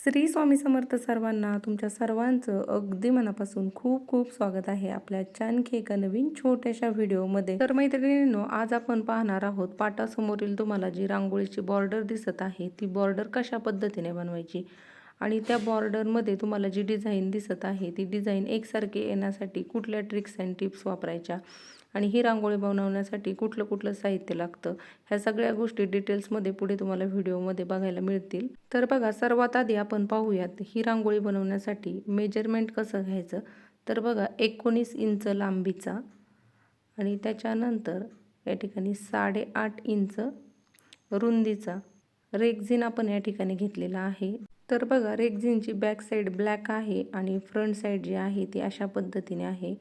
श्री स्वामी समर्थ सर्वांना तुमच्या सर्वांचं अगदी मनापासून खूप खूप स्वागत आहे आपल्या आणखी एका नवीन छोट्याशा व्हिडिओमध्ये। तर मैत्रिणींनो, आज आपण पाहणार आहोत पाटासमोरील तुम्हाला जी रांगोळीची बॉर्डर दिसत आहे ती बॉर्डर कशा पद्धतीने बनवायची आणि त्या बॉर्डरमध्ये तुम्हाला जी डिझाईन दिसत आहे ती डिझाईन एकसारखी येण्यासाठी कुठल्या ट्रिक्स अँड टिप्स वापरायच्या आणि ही रांगोळी बनवण्यासाठी कुठलं कुठलं साहित्य लागतं, ह्या सगळ्या गोष्टी डिटेल्समध्ये पुढे तुम्हाला व्हिडिओमध्ये बघायला मिळतील। तर बघा, सर्वात आधी आपण पाहूयात ही रांगोळी बनवण्यासाठी मेजरमेंट कसं घ्यायचं। तर बघा, 19 इंच लांबीचा आणि त्याच्यानंतर या ठिकाणी 8.5 इंच रुंदीचा रेक्झिन आपण या ठिकाणी घेतलेला आहे। तर बघा, रेक्झिनची बॅक साईड ब्लॅक आहे आणि फ्रंट साईड जी आहे ती अशा पद्धतीने आहे।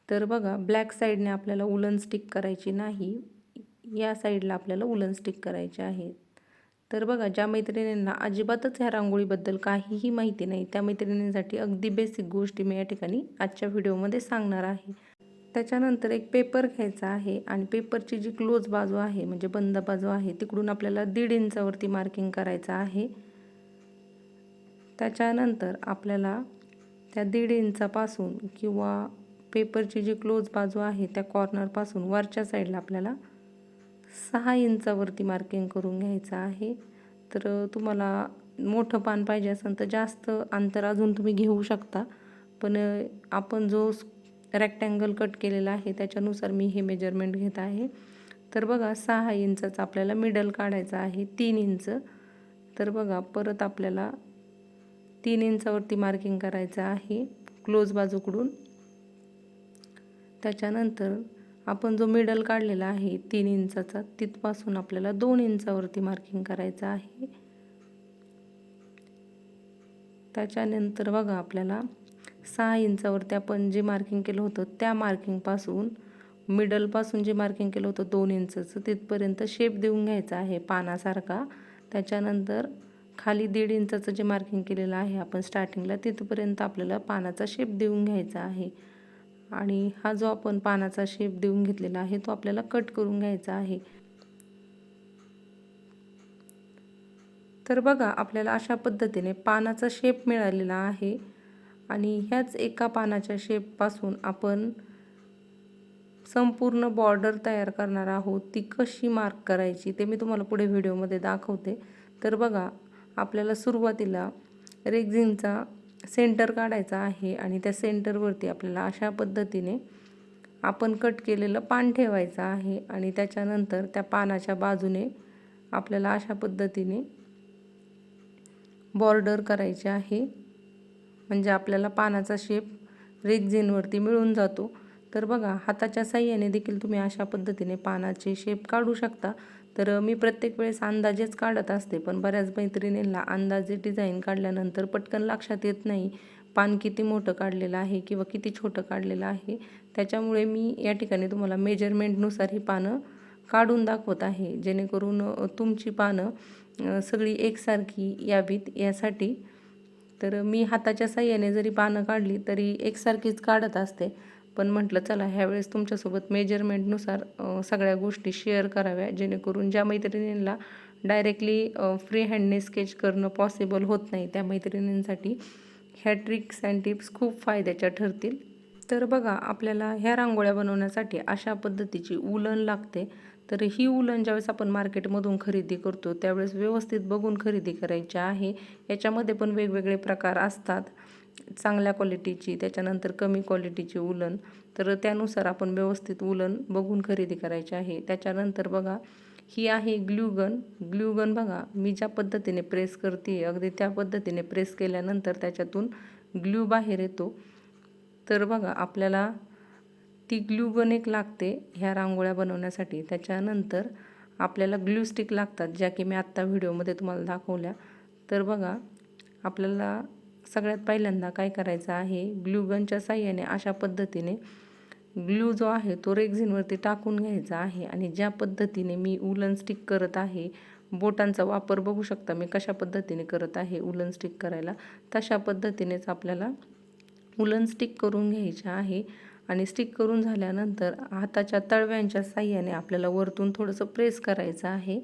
तर बघा, ब्लॅक साईडने आपल्याला उलन स्टिक करायची नाही, या साईडला आपल्याला उलन स्टिक करायचे आहे। तर बघा, ज्या मैत्रिणींना अजिबातच ह्या रांगोळीबद्दल काहीही माहिती नाही त्या मैत्रिणींसाठी अगदी बेसिक गोष्टी मी या ठिकाणी आजच्या व्हिडिओमध्ये सांगणार आहे। त्याच्यानंतर एक पेपर घ्यायचा आहे आणि पेपरची जी क्लोज बाजू आहे म्हणजे बंद बाजू आहे तिकडून आपल्याला 1.5 इंचावरती मार्किंग करायचं आहे। त्याच्यानंतर आपल्याला त्या 1.5 इंचापासून किंवा पेपरची जी क्लोज बाजू आहे त्या कॉर्नरपासून वरच्या साईडला आपल्याला 6 इंचावरती मार्किंग करून घ्यायचं आहे। तर तुम्हाला मोठं पान पाहिजे असेल तर जास्त अंतर अजून तुम्ही घेऊ शकता, पण आपण जो रेक्टँगल कट केलेला आहे त्याच्यानुसार मी हे मेजरमेंट घेत आहे। तर बघा, 6 इंचाचा आपल्याला मिडल काढायचा आहे, 3 इंच। तर बघा, परत आपल्याला 3 इंचावरती मार्किंग करायचं आहे क्लोज बाजूकडून। त्याच्यानंतर आपण जो मिडल काढलेला आहे 3 इंचाचा तिथपासून आपल्याला 2 इंचावरती मार्किंग करायचं आहे। त्याच्यानंतर बघा, आपल्याला 6 इंचावरती आपण जे मार्किंग केलं होतं त्या मार्किंगपासून मिडलपासून जे मार्किंग केलं होतं 2 इंचाचं तिथपर्यंत शेप देऊन घ्यायचा आहे पानासारखा। त्याच्यानंतर खाली 1.5 इंचाचं जे मार्किंग केलेलं आहे आपण स्टार्टिंगला तिथपर्यंत आपल्याला पानाचा शेप देऊन घ्यायचा आहे आणि हा जो आपण पानाचा शेप देऊन घेतलेला आहे तो आपल्याला कट करून घ्यायचा आहे। तर बघा, आपल्याला अशा पद्धतीने पानाचा शेप मिळालेला आहे आणि ह्याच एका पानाच्या शेपपासून आपण संपूर्ण बॉर्डर तयार करणार आहोत। ती कशी मार्क करायची ते मी तुम्हाला पुढे व्हिडिओमध्ये दाखवते। तर बघा, आपल्याला सुरुवातीला रेक्झिनचा सेंटर काढायचा आहे आणि त्या सेंटरवरती आपल्याला अशा पद्धतीने आपण कट केलेलं पान ठेवायचं आहे आणि त्याच्यानंतर त्या पानाच्या बाजूने आपल्याला अशा पद्धतीने बॉर्डर करायची आहे, म्हणजे आपल्याला पानाचा शेप रेक्झिनवरती मिळून जातो। तर बघा, हाताच्या साह्याने देखील तुम्ही अशा पद्धतीने पानाचे शेप काढू शकता। तर मी प्रत्येक वेळेस अंदाजेच काढत असते, पण बऱ्याच मैत्रिणींना अंदाजे डिझाईन काढल्यानंतर पटकन लक्षात येत नाही पान किती मोठं काढलेलं आहे किंवा किती छोटं काढलेलं आहे। त्याच्यामुळे मी या ठिकाणी तुम्हाला मेजरमेंटनुसार ही पानं काढून दाखवत आहे, जेणेकरून तुमची पानं सगळी एकसारखी यावीत यासाठी। तर मी हाताच्या साह्याने जरी पानं काढली तरी एकसारखीच काढत असते, पण म्हटलं चला ह्यावेळेस तुमच्यासोबत मेजरमेंटनुसार सगळ्या गोष्टी शेअर कराव्या, जेणेकरून ज्या मैत्रिणींना डायरेक्टली फ्री हँडने स्केच करणं पॉसिबल होत नाही त्या मैत्रिणींसाठी ह्या ट्रिक्स अँड टिप्स खूप फायद्याच्या ठरतील। तर बघा, आपल्याला ह्या रांगोळ्या बनवण्यासाठी अशा पद्धतीची उलन लागते। तर ही उलन ज्यावेळेस आपण मार्केटमधून खरेदी करतो त्यावेळेस व्यवस्थित बघून खरेदी करायची आहे। याच्यामध्ये पण वेगवेगळे प्रकार असतात, चांगल्या क्वालिटीची त्याच्यानंतर कमी क्वालिटीची उलन, तर त्यानुसार आपण व्यवस्थित उलन बघून खरेदी करायची आहे। त्याच्यानंतर बघा, ही आहे ग्लूगन। ग्लूगन बघा, मी ज्या पद्धतीने प्रेस करते अगदी त्या पद्धतीने प्रेस केल्यानंतर त्याच्यातून ग्लू बाहेर येतो। तर बघा, आपल्याला ती ग्लूगन एक लागते ह्या रांगोळ्या बनवण्यासाठी। त्याच्यानंतर आपल्याला ग्लू स्टिक लागतात, ज्या की मी आत्ता व्हिडिओमध्ये तुम्हाला दाखवल्या। तर बघा, आपल्याला सगळ्यात पहिल्यांदा काय करायचं आहे, ग्लूगनच्या साह्याने अशा पद्धतीने ग्लू जो आहे तो रेक्झिनवरती टाकून घ्यायचा आहे आणि ज्या पद्धतीने मी उलन स्टिक करत आहे, बोटांचा वापर बघू शकता मी कशा पद्धतीने करत आहे उलन स्टिक करायला, तशा पद्धतीनेच आपल्याला उलन स्टिक करून घ्यायचे आहे। आणि स्टिक करून झाल्यानंतर हाताच्या तळव्यांच्या साह्याने आपल्याला वरतून थोडंसं प्रेस करायचं आहे,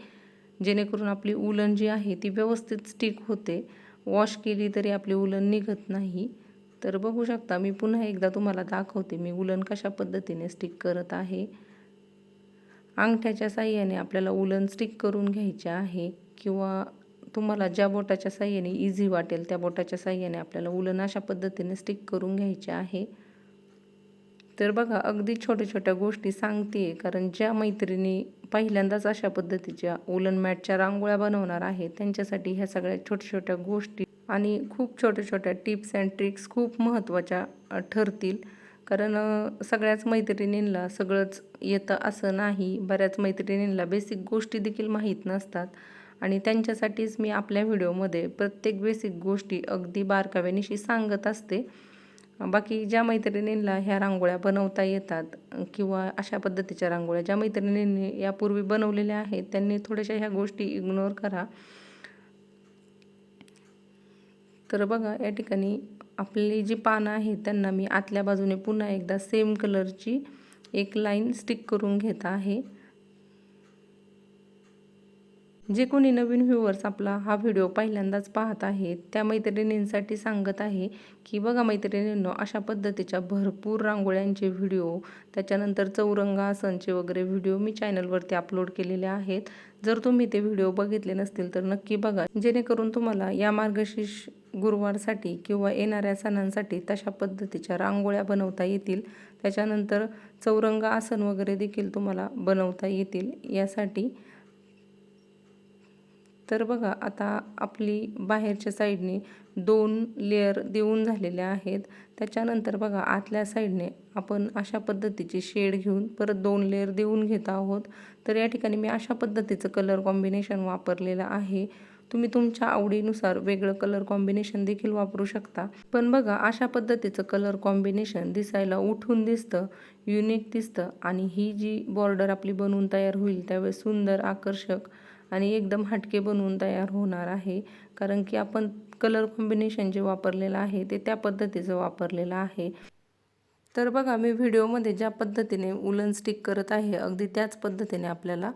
जेणेकरून आपली उलन जी आहे ती व्यवस्थित स्टिक होते। वॉश केली तरी आपली उलन निघत नाही. तर बघू शकता, मी पुन्हा एकदा तुम्हाला दाखवते मी उलन कशा पद्धतीने स्टिक करत आहे. अंगठ्याच्या साहाय्याने आपल्याला उलन स्टिक करून घ्यायचे आहे, किंवा तुम्हाला ज्या बोटाच्या साहाय्याने इझी वाटेल त्या बोटाच्या साहाय्याने आपल्याला उलन अशा पद्धतीने स्टिक करून घ्यायचे आहे. तर बघा, अगदी छोट्या छोट्या गोष्टी सांगते, कारण ज्या मैत्रिणी पहिल्यांदाच अशा पद्धतीच्या उलन मॅटच्या रांगोळ्या बनवणार आहेत त्यांच्यासाठी ह्या सगळ्या छोट्या छोट्या गोष्टी आणि खूप छोट्या छोट्या टिप्स अँड ट्रिक्स खूप महत्त्वाच्या ठरतील. कारण सगळ्याच मैत्रिणींना सगळंच येतं असं नाही. बऱ्याच मैत्रिणींना बेसिक गोष्टी देखील माहीत नसतात आणि त्यांच्यासाठीच मी आपल्या व्हिडिओमध्ये प्रत्येक बेसिक गोष्टी अगदी बारकाव्यानिशी सांगत असते. बाकी ज्या मैत्रिणींना ह्या रांगोळ्या बनवता येतात किंवा अशा पद्धतीच्या रांगोळ्या ज्या मैत्रिणींनी यापूर्वी बनवलेल्या आहेत त्यांनी थोड्याशा ह्या गोष्टी इग्नोर करा. तर बघा, या ठिकाणी आपली जी पानं आहेत त्यांना मी आतल्या बाजूने पुन्हा एकदा सेम कलरची एक लाईन स्टिक करून घेत आहे. जे कोणी नवीन व्ह्यूअर्स आपला हा व्हिडिओ पहिल्यांदाच पाहत आहेत त्या मैत्रिणींसाठी सांगत आहे की बघा मैत्रिणींनो, अशा पद्धतीच्या भरपूर रांगोळ्यांचे व्हिडिओ, त्याच्यानंतर चौरंगासनचे वगैरे व्हिडिओ मी चॅनलवरती अपलोड केलेले आहेत. जर तुम्ही ते व्हिडिओ बघितले नसतील तर नक्की बघा, जेणेकरून तुम्हाला या मार्गशीर्ष गुरुवारसाठी किंवा येणाऱ्या सणांसाठी तशा पद्धतीच्या रांगोळ्या बनवता येतील. त्याच्यानंतर चौरंग आसन वगैरे देखील तुम्हाला बनवता येतील यासाठी. तर बघा, आता आपली बाहेरच्या साईडने 2 लेयर देऊन झालेल्या आहेत. त्याच्यानंतर बघा, आतल्या साईडने आपण अशा पद्धतीची शेड घेऊन परत 2 लेयर देऊन घेत आहोत. तर या ठिकाणी मी अशा पद्धतीचं कलर कॉम्बिनेशन वापरलेलं आहे. तुम्ही तुमच्या आवडीनुसार वेगळं कलर कॉम्बिनेशन देखील वापरू शकता. पण बघा, अशा पद्धतीचं कलर कॉम्बिनेशन दिसायला उठून दिसतं, युनिक दिसतं आणि ही जी बॉर्डर आपली बनवून तयार होईल त्यावेळेस सुंदर, आकर्षक आणि एकदम हटके बनवून तयार होणार आहे. कारण की आपण कलर कॉम्बिनेशन जे वापरलेलं आहे ते त्या पद्धतीचं वापरलेलं आहे. तर बघा, मी व्हिडिओमध्ये ज्या पद्धतीने उलन स्टिक करत आहे अगदी त्याच पद्धतीने आपल्याला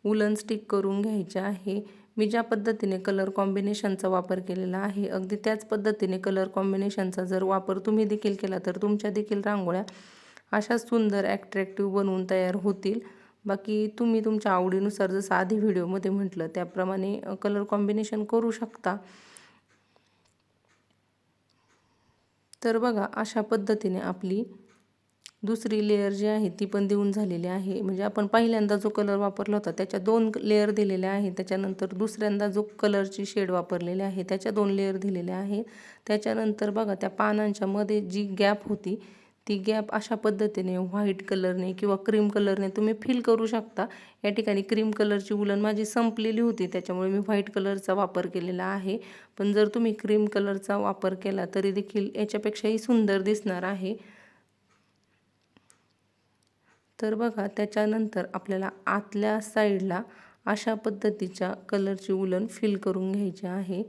उलन स्टिक करून घ्यायचे आहे. मी ज्या पद्धतीने कलर कॉम्बिनेशनचा वापर केलेला आहे अगदी त्याच पद्धतीने कलर कॉम्बिनेशनचा जर वापर तुम्ही देखील केला तर तुमच्या देखील रांगोळ्या अशा सुंदर ॲट्रॅक्टिव्ह बनवून तयार होतील. बाकी तुम्ही तुमच्या आवडीनुसार जसं आधी व्हिडिओमध्ये म्हटलं त्याप्रमाणे कलर कॉम्बिनेशन करू शकता. तर बघा, अशा पद्धतीने आपली दुसरी लेयर जी आहे ती पण देऊन झालेली आहे. म्हणजे आपण पहिल्यांदा जो कलर वापरला होता त्याच्या 2 लेयर दिलेल्या आहेत. त्याच्यानंतर दुसऱ्यांदा जो कलरची शेड वापरलेली आहे त्याच्या 2 लेयर दिलेल्या आहेत. त्याच्यानंतर बघा, त्या पानांच्या मध्ये जी गॅप होती ती गॅप अशा पद्धतीने व्हाईट कलरने किंवा क्रीम कलरने तुम्ही फिल करू शकता. या ठिकाणी क्रीम कलरची उलन माझी संपलेली होती त्याच्यामुळे मी व्हाईट कलरचा वापर केलेला आहे. पण जर तुम्ही क्रीम कलरचा वापर केला तरी देखील याच्यापेक्षाही सुंदर दिसणार आहे. तर बघा, त्याच्यानंतर आपल्याला आतल्या साईडला अशा पद्धतीच्या कलरची उलन फिल करून घ्यायची आहे.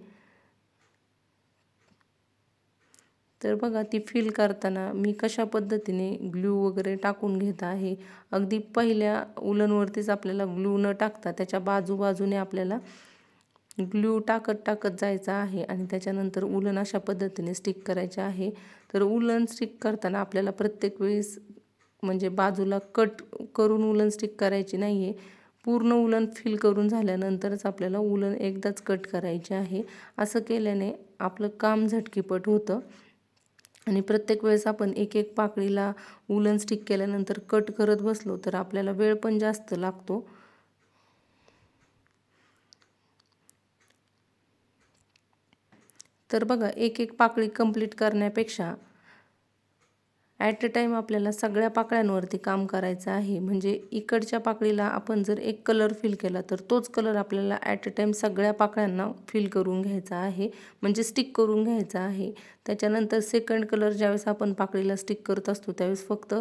तर बघा, ती फिल करताना मी कशा पद्धतीने ग्लू वगैरे टाकून घेत आहे. अगदी पहिल्या उलनवरतीच आपल्याला ग्लू न टाकता त्याच्या बाजूबाजूने आपल्याला ग्लू टाकत जायचं आहे आणि त्याच्यानंतर उलन अशा पद्धतीने स्टिक करायचे आहे. तर उलन स्टिक करताना आपल्याला प्रत्येक वेळेस म्हणजे बाजूला कट करून उलन स्टिक करायची नाही आहे. पूर्ण उलन फिल करून झाल्यानंतरच आपल्याला उलन एकदाच कट करायचे आहे. असं केल्याने आपलं काम झटकीपट होतं आणि प्रत्येक वेळेस आपण एक एक पाकळीला उलन स्टिक केल्यानंतर कट करत बसलो तर आपल्याला वेळ पण जास्त लागतो. तर बघा, एक एक पाकळी कंप्लीट करण्यापेक्षा ॲट अ टाईम आपल्याला सगळ्या पाकळ्यांवरती काम करायचं आहे. म्हणजे इकडच्या पाकळीला आपण जर एक कलर फिल केला तर तोच कलर आपल्याला ॲट अ टाईम सगळ्या पाकळ्यांना फिल करून घ्यायचा आहे, म्हणजे स्टिक करून घ्यायचा आहे. त्याच्यानंतर सेकंड कलर ज्यावेळेस आपण पाकळीला स्टिक करत असतो त्यावेळेस फक्त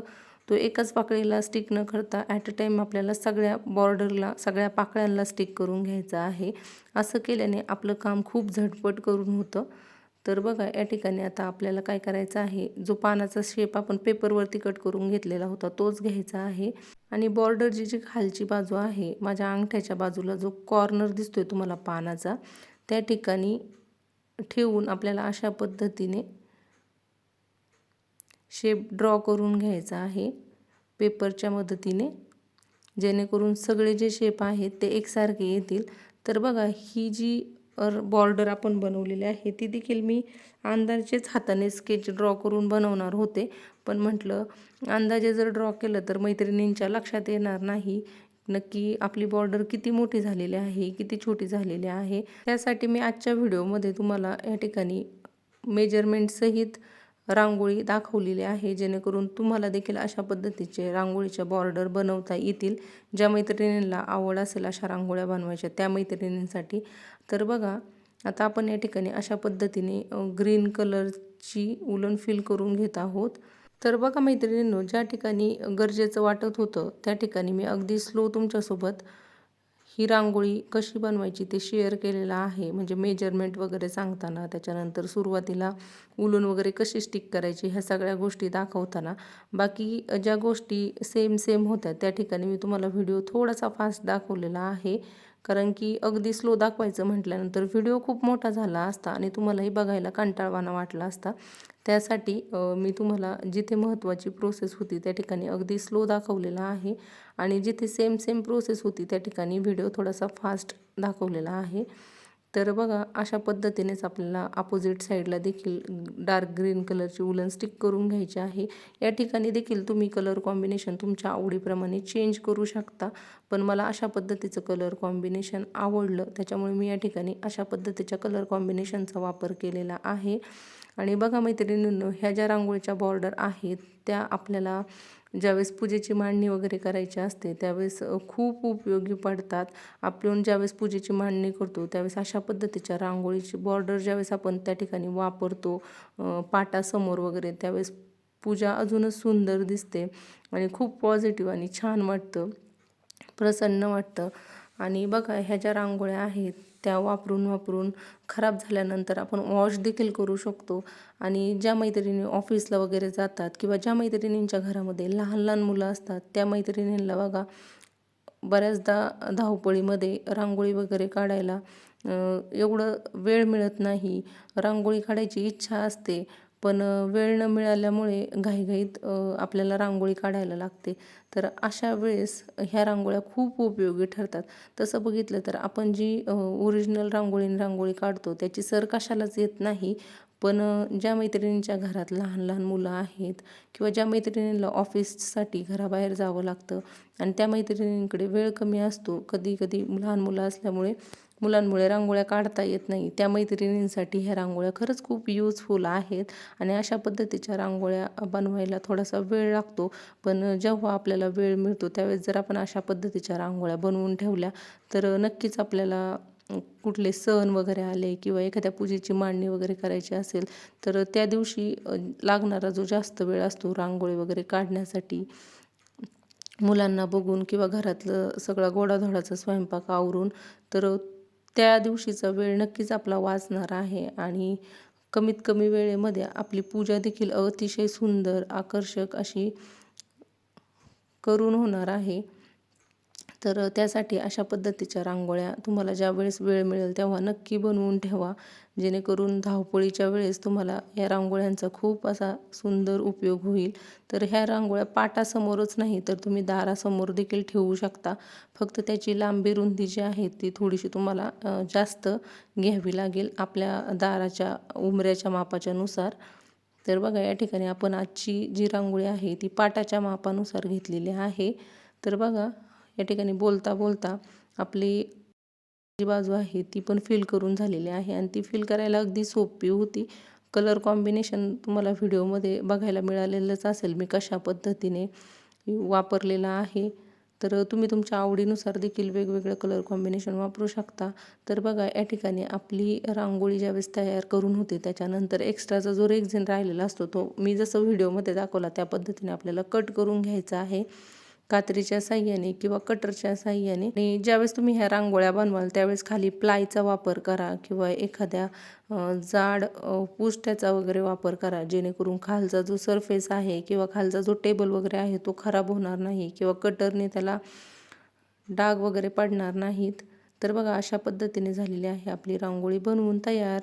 तो एकाच पाकळीला स्टिक न करता ॲट अ टाईम आपल्याला सगळ्या बॉर्डरला, सगळ्या पाकळ्यांना स्टिक करून घ्यायचं आहे. असं केल्याने आपलं काम खूप झटपट करून होतं. तर बघा, या ठिकाणी आता आपल्याला काय करायचं आहे, जो पानाचा शेप आपण पेपरवरती कट करून घेतलेला होता तोच घ्यायचा आहे आणि बॉर्डरची जी खालची बाजू आहे, माझ्या अंगठ्याच्या बाजूला जो कॉर्नर दिसतोय तुम्हाला पानाचा, त्या ठिकाणी ठेवून आपल्याला अशा पद्धतीने शेप ड्रॉ करून घ्यायचा आहे पेपरच्या मदतीने, जेणेकरून सगळे जे शेप आहेत ते एकसारखे येतील. तर बघा ही जी बॉर्डर आपण बनवलेली आहे ती देखील मी अंदाजेच हाताने स्केच ड्रॉ करून बनवणार होते, पण म्हटलं अंदाजे जर ड्रॉ केलं तर मैत्रिणींच्या लक्षात येणार नाही नक्की आपली बॉर्डर किती मोठी झालेली आहे किती छोटी झालेली आहे. त्यासाठी मी आजच्या व्हिडिओमध्ये तुम्हाला या ठिकाणी मेजरमेंट सहित रांगोळी दाखवलेली आहे, जेणेकरून तुम्हाला देखील अशा पद्धतीचे रांगोळीच्या बॉर्डर बनवता येतील. ज्या मैत्रिणींना आवड असेल अशा रांगोळ्या बनवायच्या त्या मैत्रिणींसाठी. तर बघा आता आपण या ठिकाणी अशा पद्धतीने ग्रीन कलरची उलन फिल करून घेत आहोत. तर बघा मैत्रिणींनो, ज्या ठिकाणी गरजेचं वाटत होतं त्या ठिकाणी मी अगदी स्लो तुमच्यासोबत ही रांगोळी कशी बनवायची ते शेअर केलेलं आहे, म्हणजे मेजरमेंट वगैरे सांगताना, त्याच्यानंतर सुरुवातीला उलून वगैरे कशी स्टिक करायची ह्या सगळ्या गोष्टी दाखवताना. बाकी ज्या गोष्टी सेम होत्या त्या ठिकाणी मी तुम्हाला व्हिडिओ थोडासा फास्ट दाखवलेला आहे, कारण की अगदी स्लो दाखवायचं म्हटल्यानंतर व्हिडिओ खूप मोठा झाला असता आणि तुम्हालाही बघायला कंटाळवाणा वाटला असता. त्यासाठी मी तुम्हाला जिथे महत्त्वाची प्रोसेस होती त्या ठिकाणी अगदी स्लो दाखवलेला आहे आणि जिथे सेम प्रोसेस होती त्या ठिकाणी व्हिडिओ थोडासा फास्ट दाखवलेला आहे. तर बघा अशा पद्धतीनेच आपल्याला अपोजिट साईडला देखील डार्क ग्रीन कलरची उलन स्टिक करून घ्यायची आहे. या ठिकाणी देखील तुम्ही कलर कॉम्बिनेशन तुमच्या आवडीप्रमाणे चेंज करू शकता, पण मला अशा पद्धतीचं कलर कॉम्बिनेशन आवडलं त्याच्यामुळे मी या ठिकाणी अशा पद्धतीच्या कलर कॉम्बिनेशनचा वापर केलेला आहे. आणि बघा मैत्रिणींनो, ह्या ज्या रांगोळीच्या बॉर्डर आहेत त्या आपल्याला ज्यावेळेस पूजेची मांडणी वगैरे करायची असते त्यावेळेस खूप उपयोगी पडतात. आपण ज्यावेळेस पूजेची मांडणी करतो त्यावेळेस अशा पद्धतीच्या रांगोळीची बॉर्डर ज्यावेळेस आपण त्या ठिकाणी वापरतो पाटासमोर वगैरे, त्यावेळेस पूजा अजूनच सुंदर दिसते आणि खूप पॉझिटिव्ह आणि छान वाटतं, प्रसन्न वाटतं. आणि बघा ह्या ज्या रांगोळ्या आहेत त्या वापरून खराब झाल्यानंतर आपण वॉश देखील करू शकतो. आणि ज्या मैत्रिणी ऑफिसला वगैरे जातात किंवा ज्या मैत्रिणींच्या घरामध्ये लहान मुलं असतात त्या मैत्रिणींना बघा बऱ्याचदा धावपळीमध्ये रांगोळी वगैरे काढायला एवढं वेळ मिळत नाही. रांगोळी काढायची इच्छा असते पण वेळ न मिळाल्यामुळे घाईघाईत आपल्याला रांगोळी काढायला लागते. तर अशा वेळेस ह्या रांगोळ्या खूप उपयोगी ठरतात. तसं बघितलं तर आपण जी ओरिजिनल रांगोळी काढतो त्याची सर कशालाच येत नाही, पण ज्या मैत्रिणींच्या घरात लहान मुलं आहेत किंवा ज्या मैत्रिणींना ऑफिससाठी घराबाहेर जावं लागतं आणि त्या मैत्रिणींकडे वेळ कमी असतो, कधी लहान मुलं असल्यामुळे मुलांमुळे रांगोळ्या काढता येत नाही, त्या मैत्रिणींसाठी ह्या रांगोळ्या खरंच खूप यूजफुल आहेत. आणि अशा पद्धतीच्या रांगोळ्या बनवायला थोडासा वेळ लागतो, पण जेव्हा आपल्याला वेळ मिळतो त्यावेळेस जर आपण अशा पद्धतीच्या रांगोळ्या बनवून ठेवल्या तर नक्कीच आपल्याला कुठले सण वगैरे आले किंवा एखाद्या पूजेची मांडणी वगैरे करायची असेल तर त्या दिवशी लागणारा जो जास्त वेळ असतो रांगोळी वगैरे काढण्यासाठी, मुलांना बघून किंवा घरातलं सगळा गोडाधोडाचा स्वयंपाक आवरून, तर त्या दिवशीचा वेळ नक्कीच आपला वाचणार आहे आणि कमीत कमी वेळेमध्ये आपली पूजा देखील अतिशय सुंदर आकर्षक अशी करून होणार आहे. तर त्यासाठी अशा पद्धतीच्या रांगोळ्या तुम्हाला ज्या वेळेस वेळ मिळेल तेव्हा नक्की बनवून ठेवा, जेणेकरून धावपळीच्या वेळेस तुम्हाला या रांगोळ्यांचा खूप असा सुंदर उपयोग होईल. तर ह्या रांगोळ्या पाटासमोरच नाही तर तुम्ही दारासमोर देखील ठेवू शकता. फक्त त्याची लांबी रुंदी जी आहे ती थोडीशी तुम्हाला जास्त घ्यावी लागेल आपल्या दाराच्या उंबऱ्याच्या मापाच्या नुसार. तर बघा या ठिकाणी आपण आजची जी रांगोळी आहे ती पाटाच्या मापानुसार घेतलेली आहे. तर बघा या ठिकाणी बोलता आपली जी बाजू आहे ती पण फिल करून झालेली आहे आणि ती फिल करायला अगदी सोपी होती. कलर कॉम्बिनेशन तुम्हाला व्हिडिओमध्ये बघायला मिळालेलंच असेल मी कशा पद्धतीने वापरलेला आहे. तर तुम्ही तुमच्या आवडीनुसार देखील वेगवेगळं कलर कॉम्बिनेशन वापरू शकता. तर बघा या ठिकाणी आपली रांगोळी ज्यावेळेस तयार करून होते त्याच्यानंतर एक्स्ट्राचा जो रेक्झिन राहिलेला असतो तो मी जसं व्हिडिओमध्ये दाखवला त्या पद्धतीने आपल्याला कट करून घ्यायचा आहे कात्रीच्या साह्याने किंवा कटरच्या साह्याने. आणि ज्यावेळेस तुम्ही ह्या रांगोळ्या बनवाल त्यावेळेस खाली प्लायचा वापर करा किंवा एखाद्या जाड पुष्ट्याचा वगैरे वापर करा, जेणेकरून खालचा जो सरफेस आहे किंवा खालचा जो टेबल वगैरे आहे तो खराब होणार नाही किंवा कटरने त्याला डाग वगैरे पडणार नाहीत. तर बघा अशा पद्धतीने झालेली आहे आपली रांगोळी बनवून तयार.